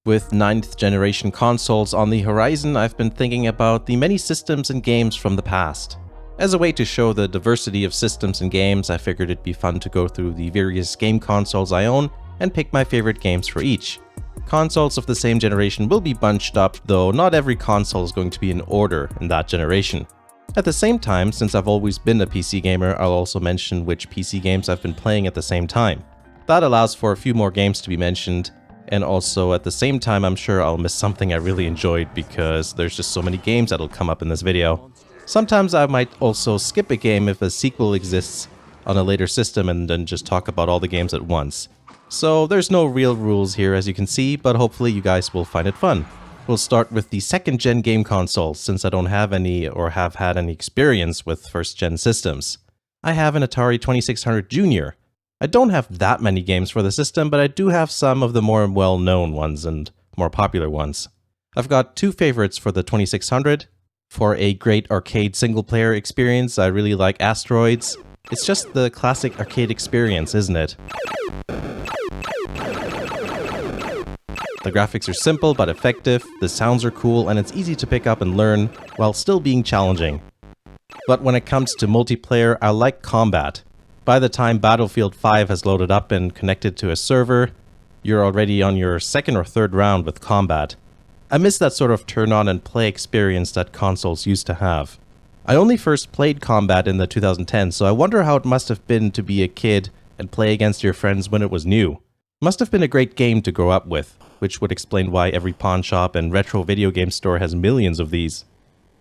With 9th generation consoles on the horizon, I've been thinking about the many systems and games from the past. As a way to show the diversity of systems and games, I figured it'd be fun to go through the various game consoles I own and pick my favorite games for each. Consoles of the same generation will be bunched up, though not every console is going to be in order in that generation. At the same time, since I've always been a PC gamer, I'll also mention which PC games I've been playing at the same time. That allows for a few more games to be mentioned, and also at the same time I'm sure I'll miss something I really enjoyed because there's just so many games that'll come up in this video. Sometimes I might also skip a game if a sequel exists on a later system and then just talk about all the games at once. So there's no real rules here as you can see, but hopefully you guys will find it fun. We'll start with the 2nd gen game consoles since I don't have any or have had any experience with 1st gen systems. I have an Atari 2600 Junior. I don't have that many games for the system, but I do have some of the more well-known ones and more popular ones. I've got 2 favorites for the 2600. For a great arcade single-player experience, I really like Asteroids. It's just the classic arcade experience, isn't it? The graphics are simple but effective, the sounds are cool, and it's easy to pick up and learn, while still being challenging. But when it comes to multiplayer, I like combat. By the time Battlefield 5 has loaded up and connected to a server, you're already on your 2nd or 3rd round with combat. I miss that sort of turn-on-and-play experience that consoles used to have. I only first played combat in the 2010s, so I wonder how it must have been to be a kid and play against your friends when it was new. Must have been a great game to grow up with, which would explain why every pawn shop and retro video game store has millions of these.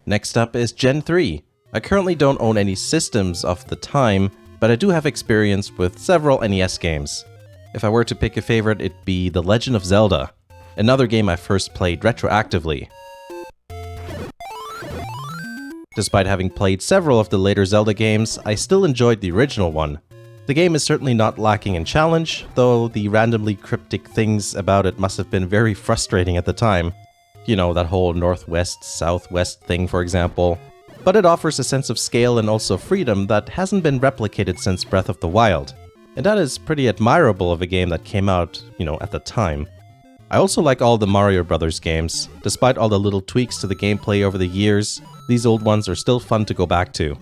Next up is Gen 3. I currently don't own any systems of the time, but I do have experience with several NES games. If I were to pick a favorite, it'd be The Legend of Zelda, another game I first played retroactively. Despite having played several of the later Zelda games, I still enjoyed the original one. The game is certainly not lacking in challenge, though the randomly cryptic things about it must have been very frustrating at the time. You know, that whole northwest-southwest thing, for example. But it offers a sense of scale and also freedom that hasn't been replicated since Breath of the Wild. And that is pretty admirable of a game that came out, at the time. I also like all the Mario Brothers games. Despite all the little tweaks to the gameplay over the years, these old ones are still fun to go back to.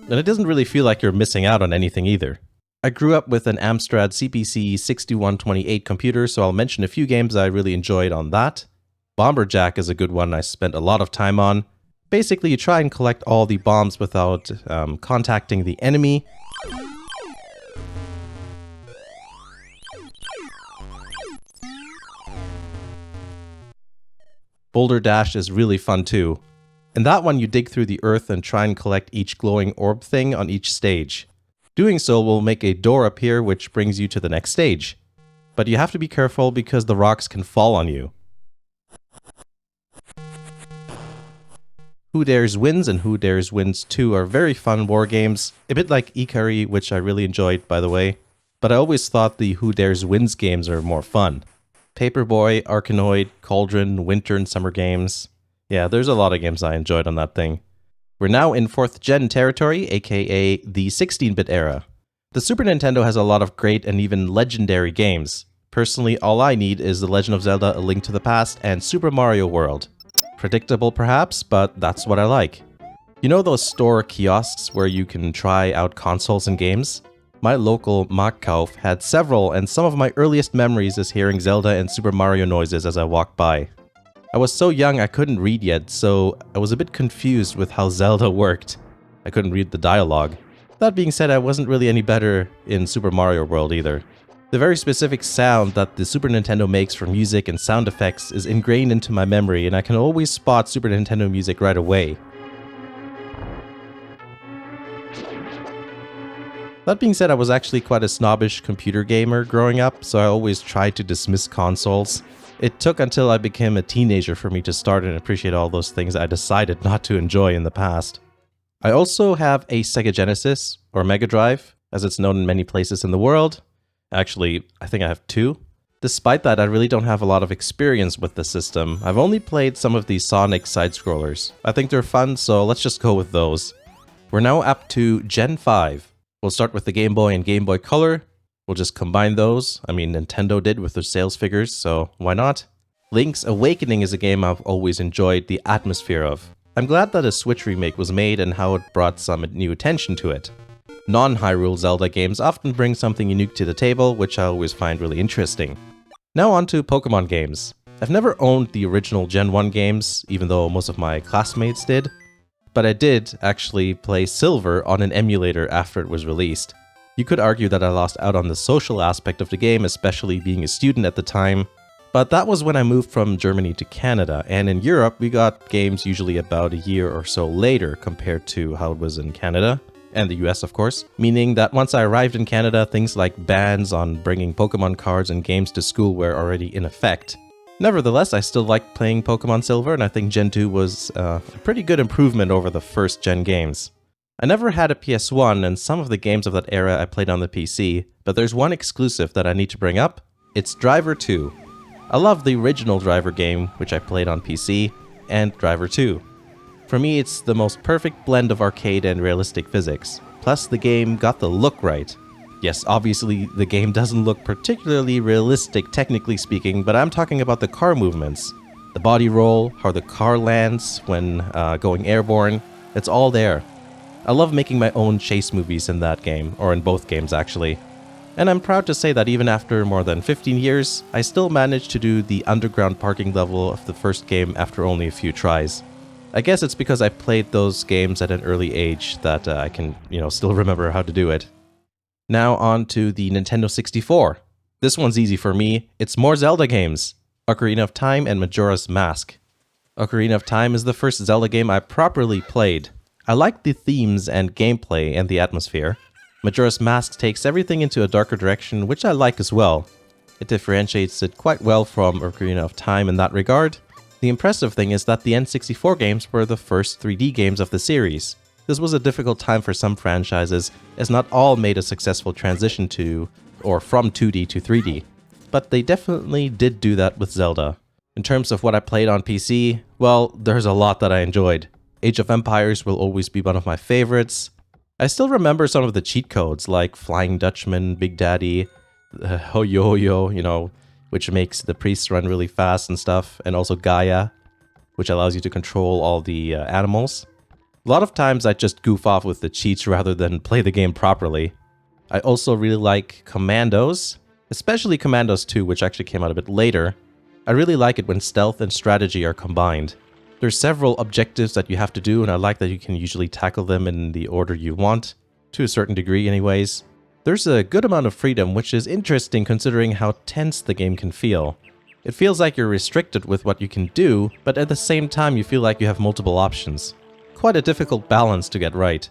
And it doesn't really feel like you're missing out on anything either. I grew up with an Amstrad CPC 6128 computer, so I'll mention a few games I really enjoyed on that. Bomberjack is a good one I spent a lot of time on. Basically, you try and collect all the bombs without contacting the enemy. Boulder Dash is really fun too. In that one, you dig through the earth and try and collect each glowing orb thing on each stage. Doing so will make a door appear which brings you to the next stage. But you have to be careful because the rocks can fall on you. Who Dares Wins and Who Dares Wins 2 are very fun war games, a bit like Ikari, which I really enjoyed by the way. But I always thought the Who Dares Wins games are more fun. Paperboy, Arkanoid, Cauldron, Winter and Summer games. Yeah, there's a lot of games I enjoyed on that thing. We're now in 4th gen territory, aka the 16-bit era. The Super Nintendo has a lot of great and even legendary games. Personally, all I need is The Legend of Zelda: A Link to the Past and Super Mario World. Predictable perhaps, but that's what I like. You know those store kiosks where you can try out consoles and games? My local Marktkauf had several, and some of my earliest memories is hearing Zelda and Super Mario noises as I walked by. I was so young I couldn't read yet, so I was a bit confused with how Zelda worked. I couldn't read the dialogue. That being said, I wasn't really any better in Super Mario World either. The very specific sound that the Super Nintendo makes for music and sound effects is ingrained into my memory, and I can always spot Super Nintendo music right away. That being said, I was actually quite a snobbish computer gamer growing up, so I always tried to dismiss consoles. It took until I became a teenager for me to start and appreciate all those things I decided not to enjoy in the past. I also have a Sega Genesis, or Mega Drive, as it's known in many places in the world. Actually, I think I have 2. Despite that, I really don't have a lot of experience with the system. I've only played some of the Sonic side-scrollers. I think they're fun, so let's just go with those. We're now up to Gen 5. We'll start with the Game Boy and Game Boy Color. We'll just combine those. I mean, Nintendo did with their sales figures, so why not? Link's Awakening is a game I've always enjoyed the atmosphere of. I'm glad that a Switch remake was made and how it brought some new attention to it. Non-Hyrule Zelda games often bring something unique to the table, which I always find really interesting. Now on to Pokemon games. I've never owned the original Gen 1 games, even though most of my classmates did. But I did actually play Silver on an emulator after it was released. You could argue that I lost out on the social aspect of the game, especially being a student at the time. But that was when I moved from Germany to Canada, and in Europe we got games usually about a year or so later compared to how it was in Canada, and the US of course, meaning that once I arrived in Canada, things like bans on bringing Pokemon cards and games to school were already in effect. Nevertheless, I still liked playing Pokemon Silver, and I think Gen 2 was a pretty good improvement over the first gen games. I never had a PS1, and some of the games of that era I played on the PC, but there's one exclusive that I need to bring up. It's Driver 2. I love the original Driver game, which I played on PC, and Driver 2. For me, it's the most perfect blend of arcade and realistic physics. Plus, the game got the look right. Yes, obviously, the game doesn't look particularly realistic technically speaking, but I'm talking about the car movements. The body roll, how the car lands when going airborne, it's all there. I love making my own chase movies in that game, or in both games actually. And I'm proud to say that even after more than 15 years, I still managed to do the underground parking level of the first game after only a few tries. I guess it's because I played those games at an early age that I can, still remember how to do it. Now on to the Nintendo 64. This one's easy for me. It's more Zelda games. Ocarina of Time and Majora's Mask. Ocarina of Time is the first Zelda game I properly played. I liked the themes and gameplay and the atmosphere. Majora's Mask takes everything into a darker direction, which I like as well. It differentiates it quite well from Ocarina of Time in that regard. The impressive thing is that the N64 games were the first 3D games of the series. This was a difficult time for some franchises, as not all made a successful transition to, or from 2D to 3D. But they definitely did do that with Zelda. In terms of what I played on PC, well, there's a lot that I enjoyed. Age of Empires will always be one of my favorites. I still remember some of the cheat codes like Flying Dutchman, Big Daddy, Ho-Yo-Yo, which makes the priests run really fast and stuff, and also Gaia, which allows you to control all the animals. A lot of times I just goof off with the cheats rather than play the game properly. I also really like Commandos, especially Commandos 2, which actually came out a bit later. I really like it when stealth and strategy are combined. There's several objectives that you have to do, and I like that you can usually tackle them in the order you want, to a certain degree anyways. There's a good amount of freedom, which is interesting considering how tense the game can feel. It feels like you're restricted with what you can do, but at the same time you feel like you have multiple options. Quite a difficult balance to get right.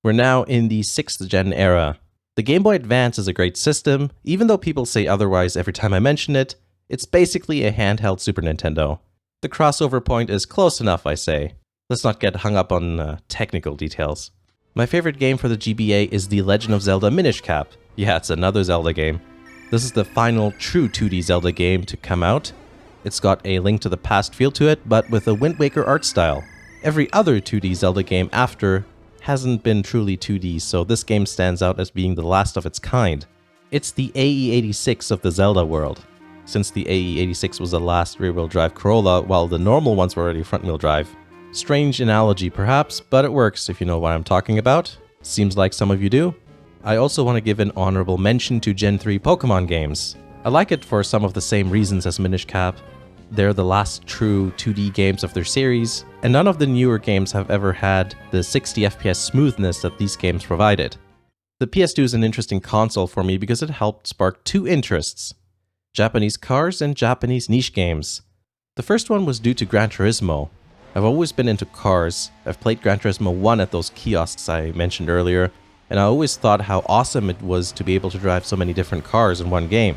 We're now in the 6th gen era. The Game Boy Advance is a great system, even though people say otherwise every time I mention it. It's basically a handheld Super Nintendo. The crossover point is close enough, I say. Let's not get hung up on technical details. My favorite game for the GBA is the Legend of Zelda Minish Cap. Yeah, it's another Zelda game. This is the final true 2D Zelda game to come out. It's got a Link to the Past feel to it, but with a Wind Waker art style. Every other 2D Zelda game after hasn't been truly 2D, so this game stands out as being the last of its kind. It's the AE86 of the Zelda world, since the AE86 was the last rear-wheel drive Corolla, while the normal ones were already front-wheel drive. Strange analogy perhaps, but it works if you know what I'm talking about. Seems like some of you do. I also want to give an honorable mention to Gen 3 Pokemon games. I like it for some of the same reasons as Minish Cap. They're the last true 2D games of their series, and none of the newer games have ever had the 60 FPS smoothness that these games provided. The PS2 is an interesting console for me because it helped spark two interests: Japanese cars and Japanese niche games. The first one was due to Gran Turismo. I've always been into cars. I've played Gran Turismo 1 at those kiosks I mentioned earlier, and I always thought how awesome it was to be able to drive so many different cars in one game.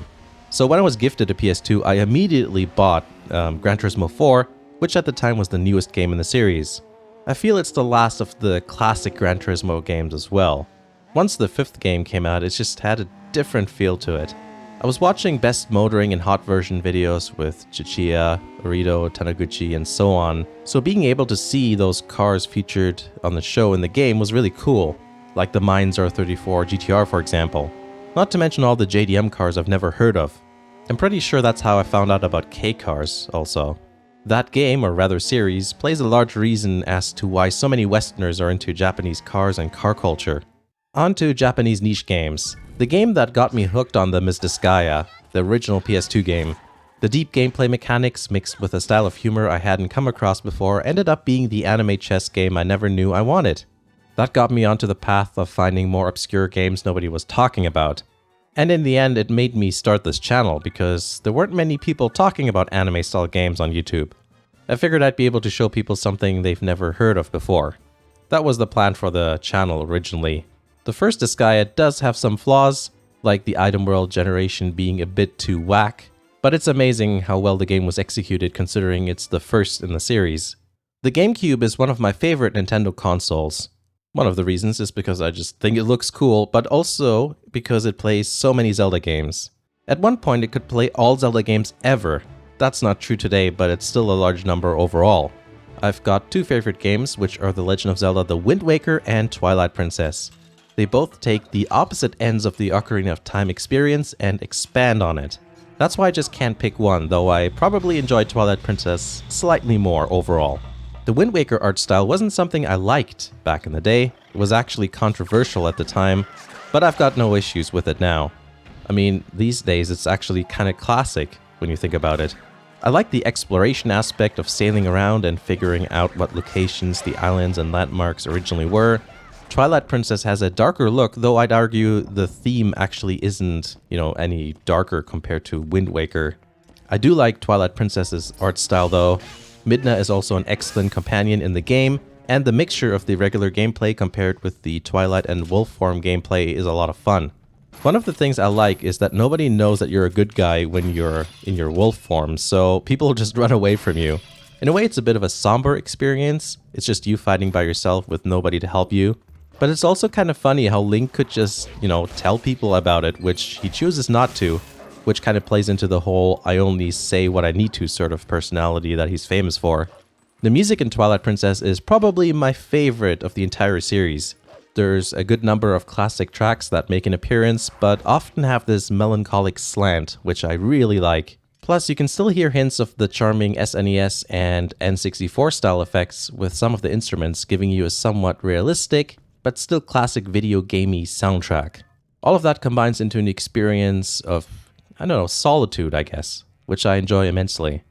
So when I was gifted a PS2, I immediately bought Gran Turismo 4, which at the time was the newest game in the series. I feel it's the last of the classic Gran Turismo games as well. Once the 5th game came out, it just had a different feel to it. I was watching best motoring and hot version videos with Chichiya, Orito, Taniguchi, and so on, so being able to see those cars featured on the show in the game was really cool, like the Mainz R34 GTR for example. Not to mention all the JDM cars I've never heard of. I'm pretty sure that's how I found out about K-Cars also. That game, or rather series, plays a large reason as to why so many Westerners are into Japanese cars and car culture. On to Japanese niche games. The game that got me hooked on them is Disgaea, the original PS2 game. The deep gameplay mechanics mixed with a style of humor I hadn't come across before ended up being the anime chess game I never knew I wanted. That got me onto the path of finding more obscure games nobody was talking about. And in the end, it made me start this channel because there weren't many people talking about anime-style games on YouTube. I figured I'd be able to show people something they've never heard of before. That was the plan for the channel originally. The first Disgaea does have some flaws, like the item world generation being a bit too whack, but it's amazing how well the game was executed considering it's the first in the series. The GameCube is one of my favorite Nintendo consoles. One of the reasons is because I just think it looks cool, but also because it plays so many Zelda games. At one point it could play all Zelda games ever. That's not true today, but it's still a large number overall. I've got two favorite games, which are The Legend of Zelda The Wind Waker and Twilight Princess. They both take the opposite ends of the Ocarina of Time experience and expand on it. That's why I just can't pick one, though I probably enjoyed Twilight Princess slightly more overall. The Wind Waker art style wasn't something I liked back in the day. It was actually controversial at the time, but I've got no issues with it now. I mean, these days it's actually kind of classic when you think about it. I like the exploration aspect of sailing around and figuring out what locations the islands and landmarks originally were. Twilight Princess has a darker look, though I'd argue the theme actually isn't, any darker compared to Wind Waker. I do like Twilight Princess's art style though. Midna is also an excellent companion in the game, and the mixture of the regular gameplay compared with the Twilight and Wolf form gameplay is a lot of fun. One of the things I like is that nobody knows that you're a good guy when you're in your wolf form, so people just run away from you. In a way, it's a bit of a somber experience. It's just you fighting by yourself with nobody to help you. But it's also kind of funny how Link could just, tell people about it, which he chooses not to, which kind of plays into the whole I only say what I need to sort of personality that he's famous for. The music in Twilight Princess is probably my favorite of the entire series. There's a good number of classic tracks that make an appearance, but often have this melancholic slant, which I really like. Plus, you can still hear hints of the charming SNES and N64 style effects with some of the instruments, giving you a somewhat realistic, but still classic video gamey soundtrack. All of that combines into an experience of solitude, I guess, which I enjoy immensely.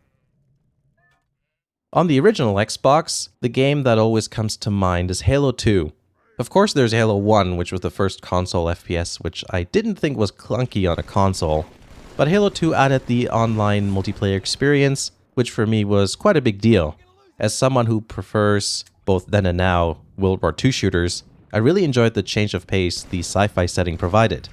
On the original Xbox, the game that always comes to mind is Halo 2. Of course, there's Halo 1, which was the first console FPS, which I didn't think was clunky on a console. But Halo 2 added the online multiplayer experience, which for me was quite a big deal. As someone who prefers, both then and now, World War II shooters, I really enjoyed the change of pace the sci-fi setting provided.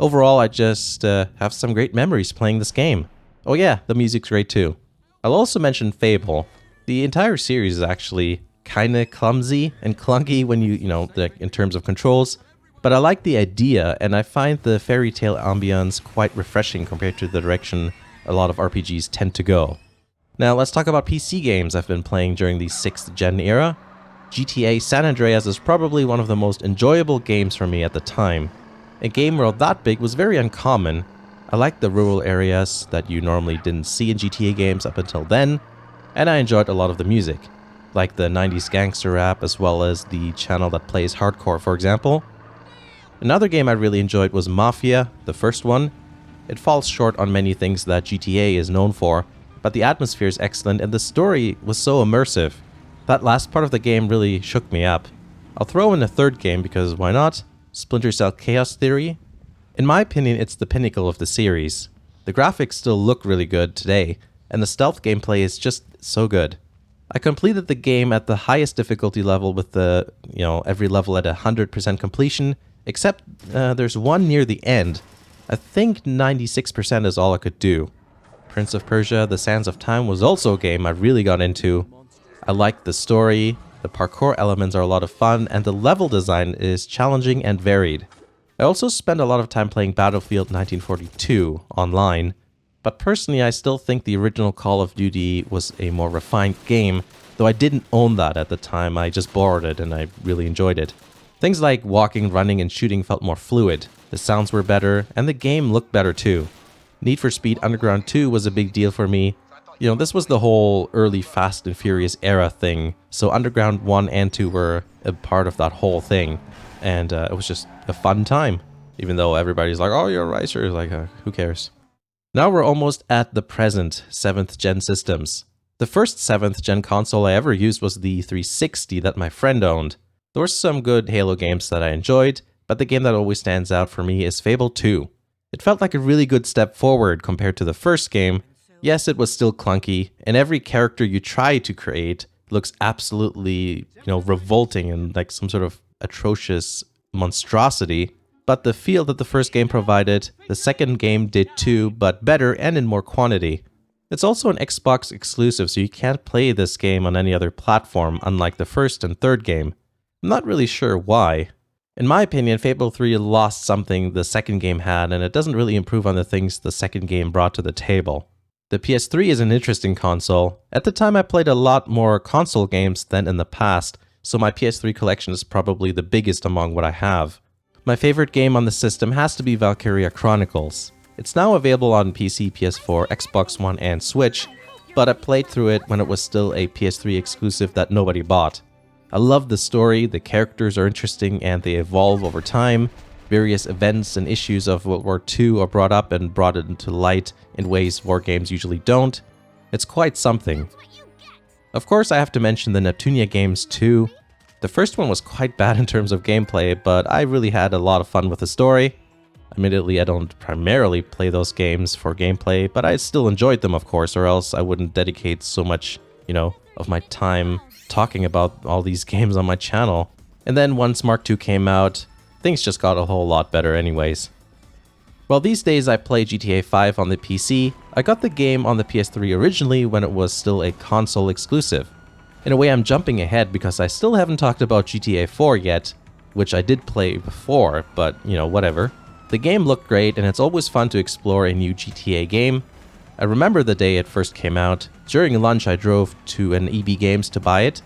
Overall, I just have some great memories playing this game. Oh yeah, the music's great too. I'll also mention Fable. The entire series is actually kinda clumsy and clunky when in terms of controls, but I like the idea and I find the fairy tale ambience quite refreshing compared to the direction a lot of RPGs tend to go. Now let's talk about PC games I've been playing during the 6th gen era. GTA San Andreas is probably one of the most enjoyable games for me at the time. A game world that big was very uncommon. I liked the rural areas that you normally didn't see in GTA games up until then, and I enjoyed a lot of the music, like the 90s gangster rap as well as the channel that plays hardcore, for example. Another game I really enjoyed was Mafia, the first one. It falls short on many things that GTA is known for, but the atmosphere is excellent and the story was so immersive. That last part of the game really shook me up. I'll throw in a third game because why not? Splinter Cell Chaos Theory. In my opinion, it's the pinnacle of the series. The graphics still look really good today, and the stealth gameplay is just so good. I completed the game at the highest difficulty level with every level at 100% completion, except there's one near the end. I think 96% is all I could do. Prince of Persia, The Sands of Time was also a game I really got into. I liked the story, the parkour elements are a lot of fun, and the level design is challenging and varied. I also spent a lot of time playing Battlefield 1942 online, but personally I still think the original Call of Duty was a more refined game, though I didn't own that at the time, I just borrowed it and I really enjoyed it. Things like walking, running, and shooting felt more fluid, the sounds were better, and the game looked better too. Need for Speed Underground 2 was a big deal for me. You know, this was the whole early Fast and Furious era thing, so Underground 1 and 2 were a part of that whole thing, and it was just a fun time. Even though everybody's like, oh, you're a racer, like, who cares? Now we're almost at the present 7th gen systems. The first 7th gen console I ever used was the 360 that my friend owned. There were some good Halo games that I enjoyed, but the game that always stands out for me is Fable 2. It felt like a really good step forward compared to the first game. Yes, it was still clunky, and every character you try to create looks absolutely, revolting and like some sort of atrocious monstrosity. But the feel that the first game provided, the second game did too, but better and in more quantity. It's also an Xbox exclusive, so you can't play this game on any other platform, unlike the first and third game. I'm not really sure why. In my opinion, Fable 3 lost something the second game had, and it doesn't really improve on the things the second game brought to the table. The PS3 is an interesting console. At the time I played a lot more console games than in the past, so my PS3 collection is probably the biggest among what I have. My favorite game on the system has to be Valkyria Chronicles. It's now available on PC, PS4, Xbox One, and Switch, but I played through it when it was still a PS3 exclusive that nobody bought. I love the story, the characters are interesting and they evolve over time. Various events and issues of World War II are brought up and brought into light in ways war games usually don't. It's quite something. Of course, I have to mention the Neptunia games too. The first one was quite bad in terms of gameplay, but I really had a lot of fun with the story. Admittedly, I don't primarily play those games for gameplay, but I still enjoyed them, of course, or else I wouldn't dedicate so much, of my time talking about all these games on my channel. And then once Mark II came out, things just got a whole lot better anyways. Well, these days I play GTA 5 on the PC. I got the game on the PS3 originally when it was still a console exclusive. In a way, I'm jumping ahead because I still haven't talked about GTA 4 yet, which I did play before, but, whatever. The game looked great, and it's always fun to explore a new GTA game. I remember the day it first came out. During lunch, I drove to an EB Games to buy it,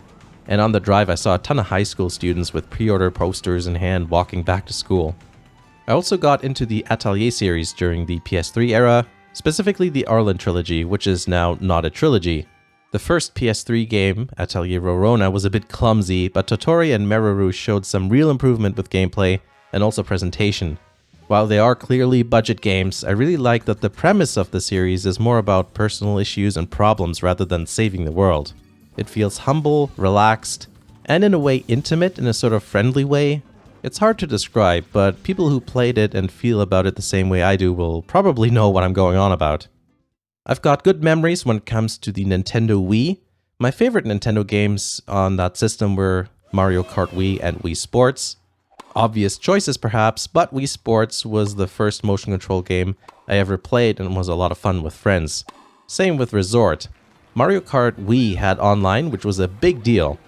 and on the drive, I saw a ton of high school students with pre-order posters in hand walking back to school. I also got into the Atelier series during the PS3 era, specifically the Arlen Trilogy, which is now not a trilogy. The first PS3 game, Atelier Rorona, was a bit clumsy, but Totori and Meruru showed some real improvement with gameplay and also presentation. While they are clearly budget games, I really like that the premise of the series is more about personal issues and problems rather than saving the world. It feels humble, relaxed, and in a way intimate in a sort of friendly way. It's hard to describe, but people who played it and feel about it the same way I do will probably know what I'm going on about. I've got good memories when it comes to the Nintendo Wii. My favorite Nintendo games on that system were Mario Kart Wii and Wii Sports. Obvious choices perhaps, but Wii Sports was the first motion control game I ever played and was a lot of fun with friends. Same with Resort. Mario Kart Wii had online, which was a big deal.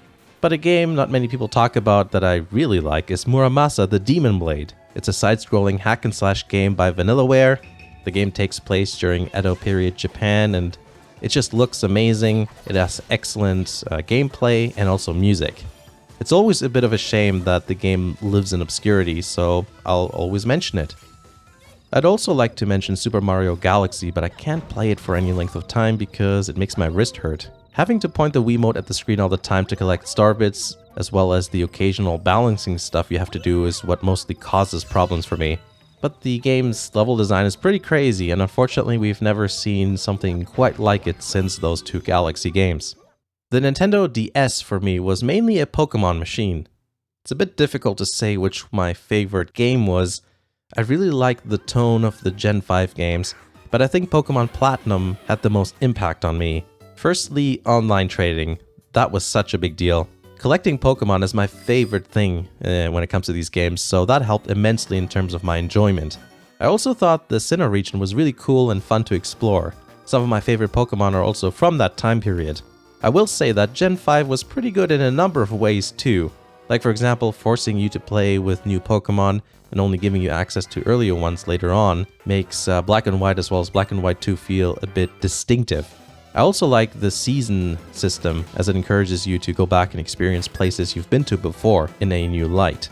But a game not many people talk about that I really like is Muramasa the Demon Blade. It's a side-scrolling hack-and-slash game by Vanillaware. The game takes place during Edo period Japan, and it just looks amazing. It has excellent gameplay and also music. It's always a bit of a shame that the game lives in obscurity, so I'll always mention it. I'd also like to mention Super Mario Galaxy, but I can't play it for any length of time because it makes my wrist hurt. Having to point the Wiimote at the screen all the time to collect star bits, as well as the occasional balancing stuff you have to do, is what mostly causes problems for me. But the game's level design is pretty crazy, and unfortunately we've never seen something quite like it since those two Galaxy games. The Nintendo DS for me was mainly a Pokemon machine. It's a bit difficult to say which my favorite game was. I really liked the tone of the Gen 5 games, but I think Pokemon Platinum had the most impact on me. Firstly, online trading. That was such a big deal. Collecting Pokemon is my favorite thing when it comes to these games, so that helped immensely in terms of my enjoyment. I also thought the Sinnoh region was really cool and fun to explore. Some of my favorite Pokemon are also from that time period. I will say that Gen 5 was pretty good in a number of ways too. Like for example, forcing you to play with new Pokemon and only giving you access to earlier ones later on makes Black and White as well as Black and White 2 feel a bit distinctive. I also like the season system as it encourages you to go back and experience places you've been to before in a new light.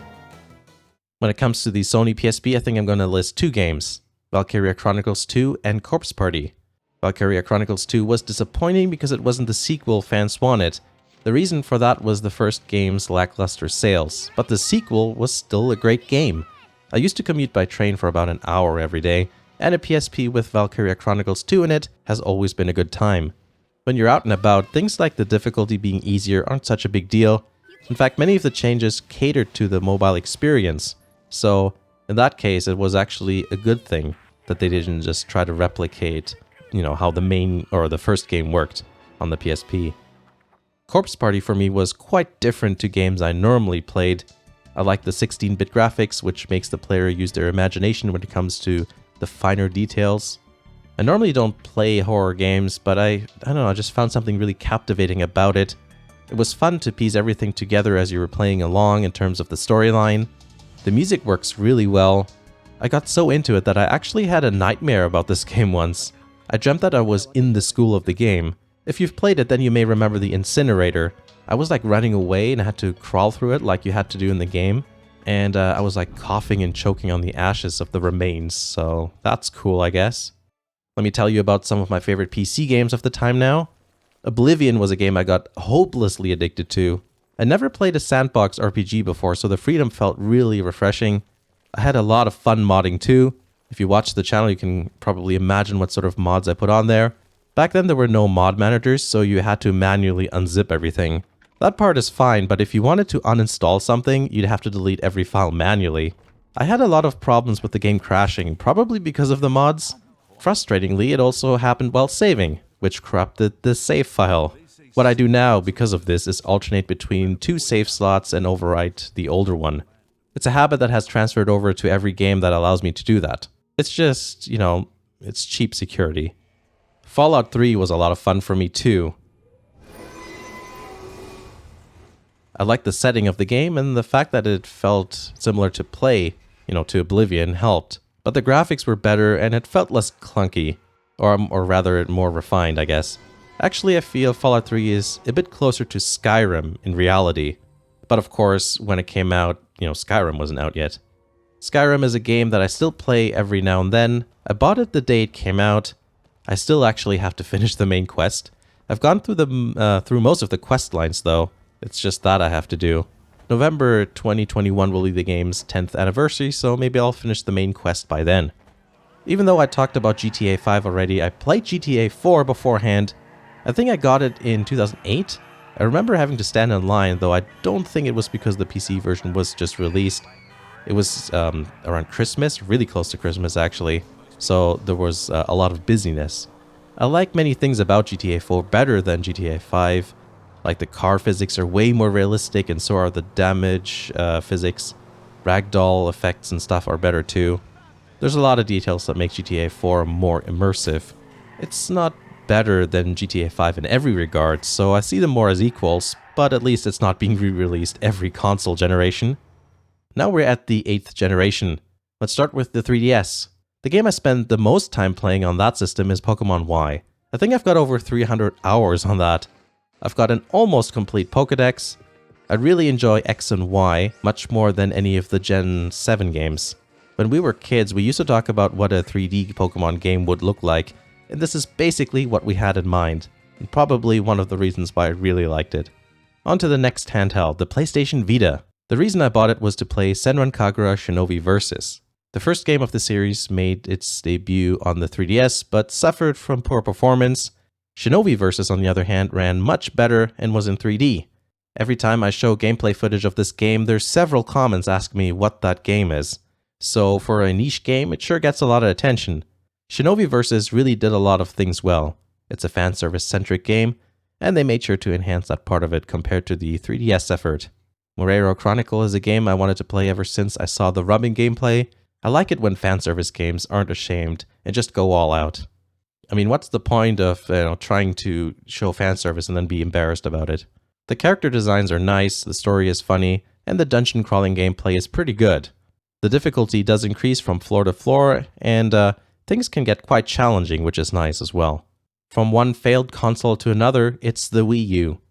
When it comes to the Sony Psp, I think I'm going to list two games. Valkyria Chronicles 2 and Corpse Party. Valkyria Chronicles 2 was disappointing because it wasn't the sequel fans wanted. The reason for that was the first game's lackluster sales, but the sequel was still a great game. I used to commute by train for about an hour every day, and a PSP with Valkyria Chronicles 2 in it has always been a good time. When you're out and about, things like the difficulty being easier aren't such a big deal. In fact, many of the changes catered to the mobile experience, so in that case it was actually a good thing that they didn't just try to replicate, how the main or the first game worked on the PSP. Corpse Party for me was quite different to games I normally played. I like the 16-bit graphics, which makes the player use their imagination when it comes to the finer details. I normally don't play horror games, but I don't know, I just found something really captivating about it. It was fun to piece everything together as you were playing along in terms of the storyline. The music works really well. I got so into it that I actually had a nightmare about this game once. I dreamt that I was in the school of the game. If you've played it, then you may remember the incinerator. I was like running away and I had to crawl through it like you had to do in the game. And I was like coughing and choking on the ashes of the remains, so that's cool, I guess. Let me tell you about some of my favorite PC games of the time now. Oblivion was a game I got hopelessly addicted to. I never played a sandbox RPG before, so the freedom felt really refreshing. I had a lot of fun modding too. If you watch the channel, you can probably imagine what sort of mods I put on there. Back then there were no mod managers, so you had to manually unzip everything. That part is fine, but if you wanted to uninstall something, you'd have to delete every file manually. I had a lot of problems with the game crashing, probably because of the mods. Frustratingly, it also happened while saving, which corrupted the save file. What I do now, because of this, is alternate between 2 save slots and overwrite the older one. It's a habit that has transferred over to every game that allows me to do that. It's just, it's cheap security. Fallout 3 was a lot of fun for me too. I liked the setting of the game, and the fact that it felt similar to play, to Oblivion helped. But the graphics were better and it felt less clunky, or rather more refined, I guess. Actually, I feel Fallout 3 is a bit closer to Skyrim in reality. But of course, when it came out, Skyrim wasn't out yet. Skyrim is a game that I still play every now and then. I bought it the day it came out. I still actually have to finish the main quest. I've gone through most of the quest lines though. It's just that I have to do. November 2021 will be the game's 10th anniversary, so maybe I'll finish the main quest by then. Even though I talked about GTA 5 already, I played GTA 4 beforehand. I think I got it in 2008. I remember having to stand in line, though I don't think it was because the PC version was just released. It was around Christmas, really close to Christmas actually, so there was a lot of busyness. I like many things about GTA 4 better than GTA 5. Like the car physics are way more realistic, and so are the damage physics. Ragdoll effects and stuff are better too. There's a lot of details that make GTA 4 more immersive. It's not better than GTA 5 in every regard, so I see them more as equals, but at least it's not being re-released every console generation. Now we're at the 8th generation. Let's start with the 3DS. The game I spend the most time playing on that system is Pokemon Y. I think I've got over 300 hours on that. I've got an almost complete Pokédex. I really enjoy X and Y much more than any of the Gen 7 games. When we were kids, we used to talk about what a 3D Pokemon game would look like, and this is basically what we had in mind, and probably one of the reasons why I really liked it. On to the next handheld, the PlayStation Vita. The reason I bought it was to play Senran Kagura Shinobi Versus. The first game of the series made its debut on the 3DS, but suffered from poor performance. Shinobi Versus, on the other hand, ran much better and was in 3D. Every time I show gameplay footage of this game, there's several comments asking me what that game is. So for a niche game, it sure gets a lot of attention. Shinobi Versus really did a lot of things well. It's a fanservice-centric game, and they made sure to enhance that part of it compared to the 3DS effort. Morero Chronicle is a game I wanted to play ever since I saw the rubbing gameplay. I like it when fanservice games aren't ashamed and just go all out. I mean, what's the point of trying to show fanservice and then be embarrassed about it? The character designs are nice, the story is funny, and the dungeon crawling gameplay is pretty good. The difficulty does increase from floor to floor, and things can get quite challenging, which is nice as well. From one failed console to another, it's the Wii U.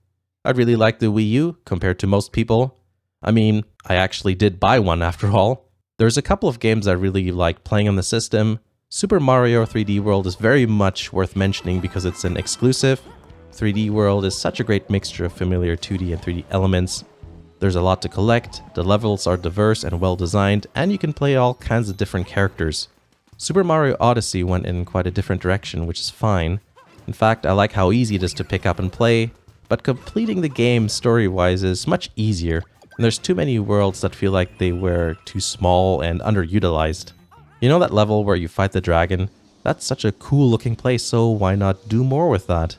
I really like the Wii U compared to most people. I mean, I actually did buy one after all. There's a couple of games I really like playing on the system. Super Mario 3D World is very much worth mentioning because it's an exclusive. 3D World is such a great mixture of familiar 2D and 3D elements. There's a lot to collect, the levels are diverse and well designed, and you can play all kinds of different characters. Super Mario Odyssey went in quite a different direction, which is fine. In fact, I like how easy it is to pick up and play, but completing the game story-wise is much easier, and there's too many worlds that feel like they were too small and underutilized. You know that level where you fight the dragon? That's such a cool looking place, so why not do more with that?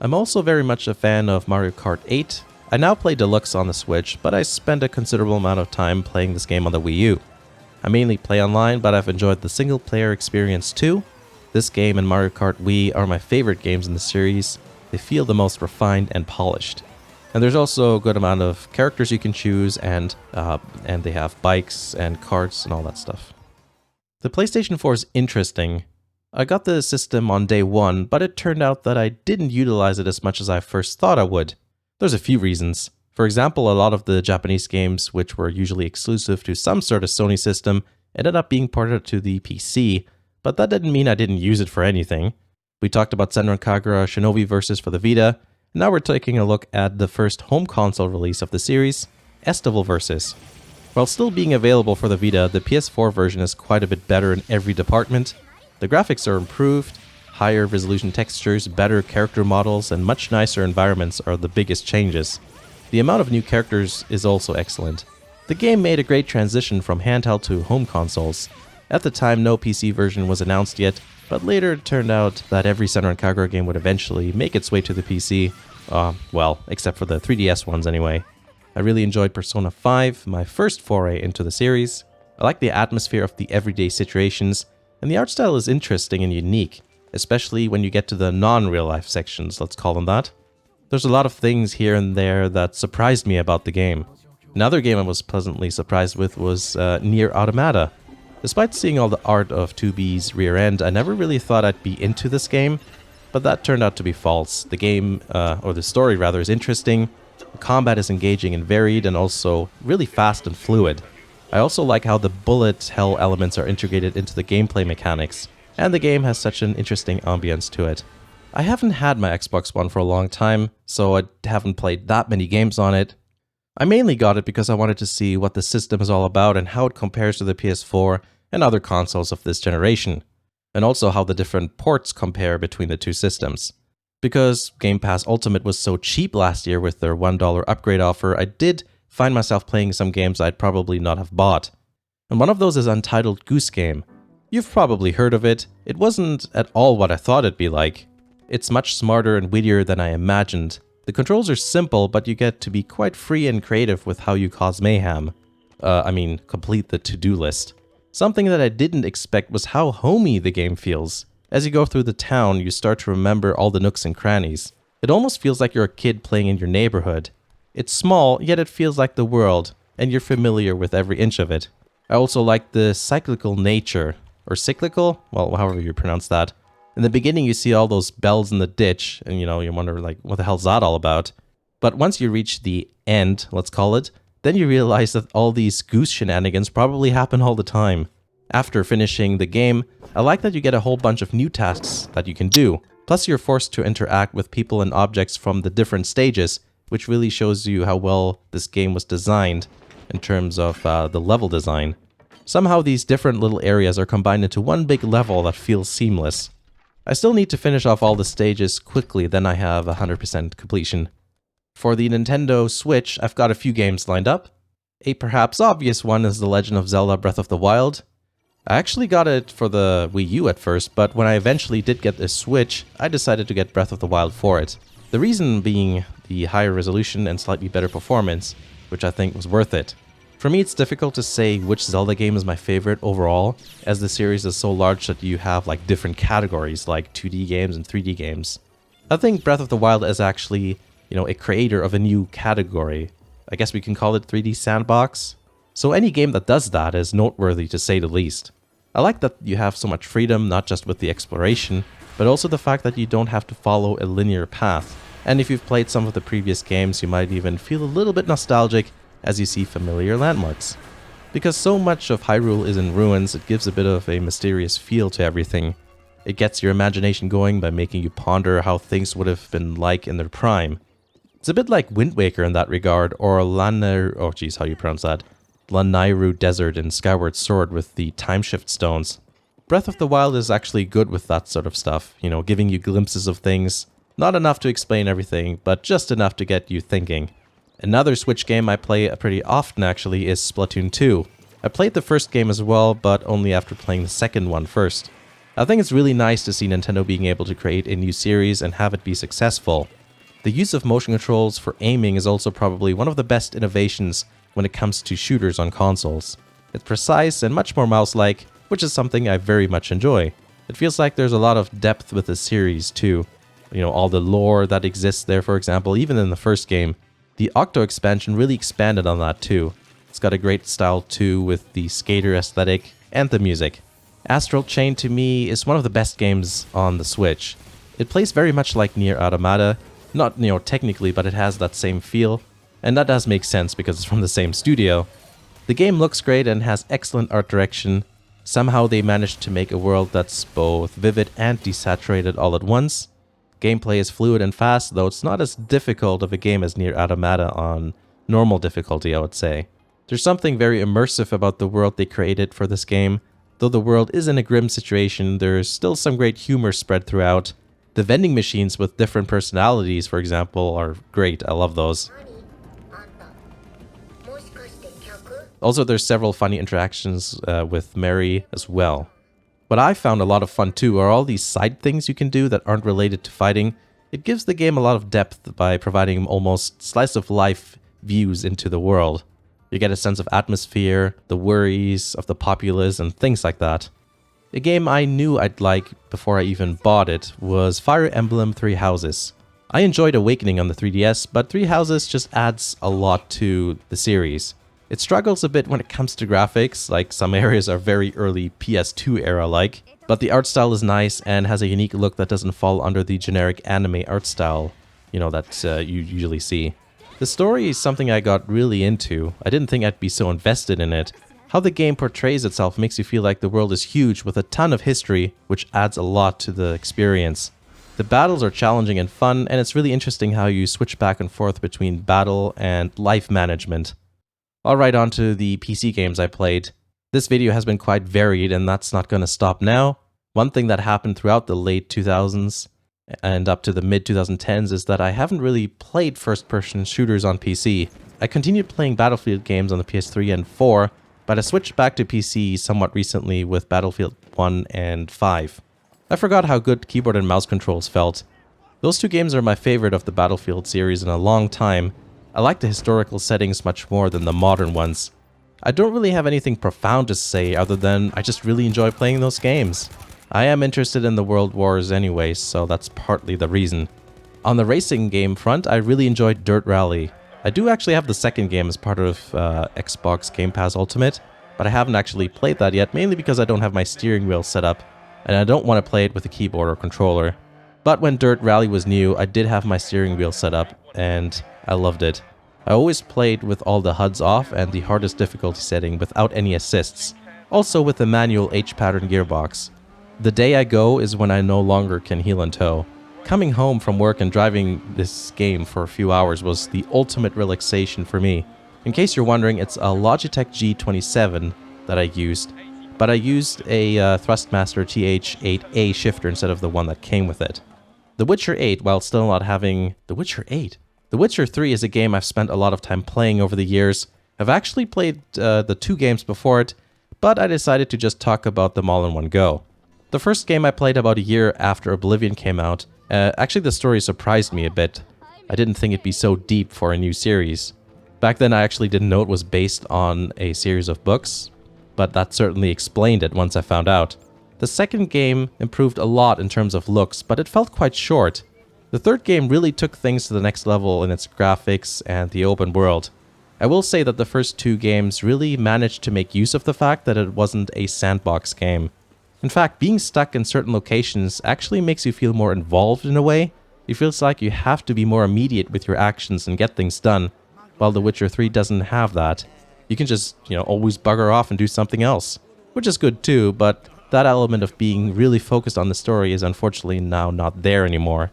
I'm also very much a fan of Mario Kart 8. I now play Deluxe on the Switch, but I spend a considerable amount of time playing this game on the Wii U. I mainly play online, but I've enjoyed the single player experience too. This game and Mario Kart Wii are my favorite games in the series. They feel the most refined and polished. And there's also a good amount of characters you can choose, and they have bikes and carts and all that stuff. The PlayStation 4 is interesting. I got the system on day one, but it turned out that I didn't utilize it as much as I first thought I would. There's a few reasons. For example, a lot of the Japanese games, which were usually exclusive to some sort of Sony system, ended up being ported to the PC, but that didn't mean I didn't use it for anything. We talked about Senran Kagura Shinobi Versus for the Vita, and now we're taking a look at the first home console release of the series, Estival Versus. While still being available for the Vita, the PS4 version is quite a bit better in every department. The graphics are improved, higher resolution textures, better character models, and much nicer environments are the biggest changes. The amount of new characters is also excellent. The game made a great transition from handheld to home consoles. At the time, no PC version was announced yet, but later it turned out that every Senran Kagura game would eventually make its way to the PC. Well, except for the 3DS ones anyway. I really enjoyed Persona 5, my first foray into the series. I like the atmosphere of the everyday situations, and the art style is interesting and unique, especially when you get to the non-real-life sections, let's call them that. There's a lot of things here and there that surprised me about the game. Another game I was pleasantly surprised with was Nier Automata. Despite seeing all the art of 2B's rear end, I never really thought I'd be into this game, but that turned out to be false. The game, or the story rather, is interesting. The combat is engaging and varied, and also really fast and fluid. I also like how the bullet hell elements are integrated into the gameplay mechanics, and the game has such an interesting ambience to it. I haven't had my Xbox One for a long time, so I haven't played that many games on it. I mainly got it because I wanted to see what the system is all about and how it compares to the PS4 and other consoles of this generation, and also how the different ports compare between the two systems. Because Game Pass Ultimate was so cheap last year with their $1 upgrade offer, I did find myself playing some games I'd probably not have bought. And one of those is Untitled Goose Game. You've probably heard of it. It wasn't at all what I thought it'd be like. It's much smarter and wittier than I imagined. The controls are simple, but you get to be quite free and creative with how you cause mayhem. Complete the to-do list. Something that I didn't expect was how homey the game feels. As you go through the town, you start to remember all the nooks and crannies. It almost feels like you're a kid playing in your neighborhood. It's small, yet it feels like the world, and you're familiar with every inch of it. I also like the cyclical nature, or cyclical? Well, however you pronounce that. In the beginning, you see all those bells in the ditch, and you wonder, what the hell's that all about? But once you reach the end, let's call it, then you realize that all these goose shenanigans probably happen all the time. After finishing the game, I like that you get a whole bunch of new tasks that you can do. Plus you're forced to interact with people and objects from the different stages, which really shows you how well this game was designed in terms of the level design. Somehow these different little areas are combined into one big level that feels seamless. I still need to finish off all the stages quickly, then I have 100% completion. For the Nintendo Switch, I've got a few games lined up. A perhaps obvious one is The Legend of Zelda Breath of the Wild. I actually got it for the Wii U at first, but when I eventually did get the Switch, I decided to get Breath of the Wild for it. The reason being the higher resolution and slightly better performance, which I think was worth it. For me, it's difficult to say which Zelda game is my favorite overall, as the series is so large that you have different categories like 2D games and 3D games. I think Breath of the Wild is actually, a creator of a new category. I guess we can call it 3D sandbox. So any game that does that is noteworthy to say the least. I like that you have so much freedom, not just with the exploration, but also the fact that you don't have to follow a linear path. And if you've played some of the previous games, you might even feel a little bit nostalgic as you see familiar landmarks. Because so much of Hyrule is in ruins, it gives a bit of a mysterious feel to everything. It gets your imagination going by making you ponder how things would have been like in their prime. It's a bit like Wind Waker in that regard, or Lanairu Desert in Skyward Sword with the time shift stones. Breath of the Wild is actually good with that sort of stuff, you know, giving you glimpses of things. Not enough to explain everything, but just enough to get you thinking. Another Switch game I play pretty often actually is Splatoon 2. I played the first game as well, but only after playing the second one first. I think it's really nice to see Nintendo being able to create a new series and have it be successful. The use of motion controls for aiming is also probably one of the best innovations when it comes to shooters on consoles. It's precise and much more mouse-like, which is something I very much enjoy. It feels like there's a lot of depth with the series too. You know, all the lore that exists there, for example, even in the first game. The Octo expansion really expanded on that too. It's got a great style too with the skater aesthetic and the music. Astral Chain to me is one of the best games on the Switch. It plays very much like Nier Automata. Not, you know, technically, but it has that same feel, and that does make sense because it's from the same studio. The game looks great and has excellent art direction. Somehow they managed to make a world that's both vivid and desaturated all at once. Gameplay is fluid and fast, though it's not as difficult of a game as Nier Automata on normal difficulty, I would say. There's something very immersive about the world they created for this game. Though the world is in a grim situation, there's still some great humor spread throughout. The vending machines with different personalities, for example, are great. I love those. Also, there's several funny interactions with Mary as well. What I found a lot of fun too are all these side things you can do that aren't related to fighting. It gives the game a lot of depth by providing almost slice-of-life views into the world. You get a sense of atmosphere, the worries of the populace, and things like that. A game I knew I'd like before I even bought it was Fire Emblem Three Houses. I enjoyed Awakening on the 3DS, but Three Houses just adds a lot to the series. It struggles a bit when it comes to graphics, like some areas are very early PS2 era like, but the art style is nice and has a unique look that doesn't fall under the generic anime art style, you know, that you usually see. The story is something I got really into. I didn't think I'd be so invested in it. How the game portrays itself makes you feel like the world is huge with a ton of history, which adds a lot to the experience. The battles are challenging and fun, and it's really interesting how you switch back and forth between battle and life management. Alright, on to the PC games I played. This video has been quite varied, and that's not going to stop now. One thing that happened throughout the late 2000s and up to the mid-2010s is that I haven't really played first-person shooters on PC. I continued playing Battlefield games on the PS3 and 4, but I switched back to PC somewhat recently with Battlefield 1 and 5. I forgot how good keyboard and mouse controls felt. Those two games are my favorite of the Battlefield series in a long time. I like the historical settings much more than the modern ones. I don't really have anything profound to say other than I just really enjoy playing those games. I am interested in the World Wars anyway, so that's partly the reason. On the racing game front, I really enjoyed Dirt Rally. I do actually have the second game as part of Xbox Game Pass Ultimate, but I haven't actually played that yet, mainly because I don't have my steering wheel set up, and I don't want to play it with a keyboard or controller. But when Dirt Rally was new, I did have my steering wheel set up, and I loved it. I always played with all the HUDs off and the hardest difficulty setting without any assists, also with the manual H-pattern gearbox. The day I go is when I no longer can heel and toe. Coming home from work and driving this game for a few hours was the ultimate relaxation for me. In case you're wondering, it's a Logitech G27 that I used, but I used a Thrustmaster TH8A shifter instead of the one that came with it. The Witcher 8, while still not having... The Witcher 8? The Witcher 3 is a game I've spent a lot of time playing over the years. I've actually played the two games before it, but I decided to just talk about them all in one go. The first game I played about a year after Oblivion came out. Actually, the story surprised me a bit. I didn't think it'd be so deep for a new series. Back then, I actually didn't know it was based on a series of books, but that certainly explained it once I found out. The second game improved a lot in terms of looks, but it felt quite short. The third game really took things to the next level in its graphics and the open world. I will say that the first two games really managed to make use of the fact that it wasn't a sandbox game. In fact, being stuck in certain locations actually makes you feel more involved in a way. It feels like you have to be more immediate with your actions and get things done, while The Witcher 3 doesn't have that. You can just, always bugger off and do something else, which is good too, but that element of being really focused on the story is unfortunately now not there anymore.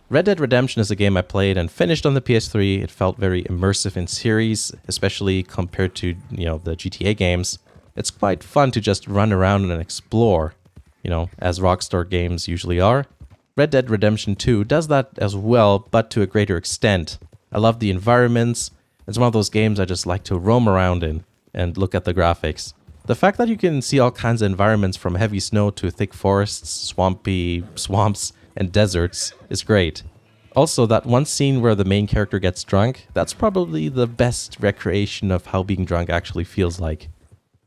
Red Dead Redemption is a game I played and finished on the PS3. It felt very immersive in series, especially compared to, the GTA games. It's quite fun to just run around and explore, as Rockstar games usually are. Red Dead Redemption 2 does that as well, but to a greater extent. I love the environments. It's one of those games I just like to roam around in and look at the graphics. The fact that you can see all kinds of environments from heavy snow to thick forests, swamps, and deserts is great. Also, that one scene where the main character gets drunk, that's probably the best recreation of how being drunk actually feels like.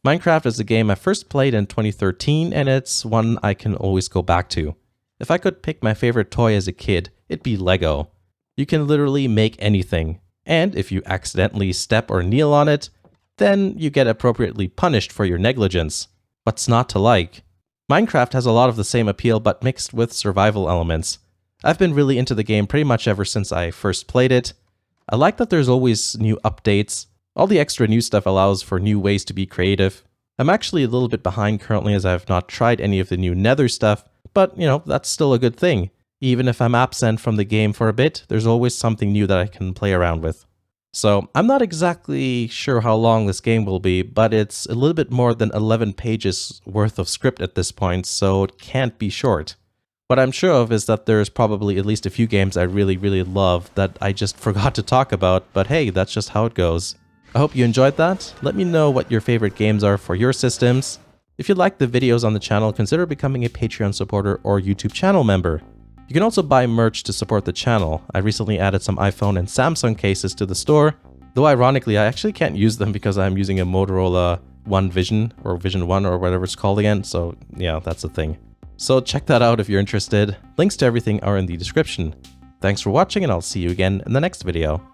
Minecraft is a game I first played in 2013, and it's one I can always go back to. If I could pick my favorite toy as a kid, it'd be Lego. You can literally make anything, and if you accidentally step or kneel on it, then you get appropriately punished for your negligence. What's not to like? Minecraft has a lot of the same appeal but mixed with survival elements. I've been really into the game pretty much ever since I first played it. I like that there's always new updates. All the extra new stuff allows for new ways to be creative. I'm actually a little bit behind currently as I've not tried any of the new Nether stuff, but that's still a good thing. Even if I'm absent from the game for a bit, there's always something new that I can play around with. So I'm not exactly sure how long this game will be, but it's a little bit more than 11 pages worth of script at this point, so it can't be short. What I'm sure of is that there's probably at least a few games I really, really love that I just forgot to talk about, but hey, that's just how it goes. I hope you enjoyed that. Let me know what your favorite games are for your systems. If you like the videos on the channel, consider becoming a Patreon supporter or YouTube channel member. You can also buy merch to support the channel. I recently added some iPhone and Samsung cases to the store, though ironically I actually can't use them because I'm using a Motorola One Vision, or Vision 1 or whatever it's called again, so yeah, that's a thing. So check that out if you're interested. Links to everything are in the description. Thanks for watching and I'll see you again in the next video.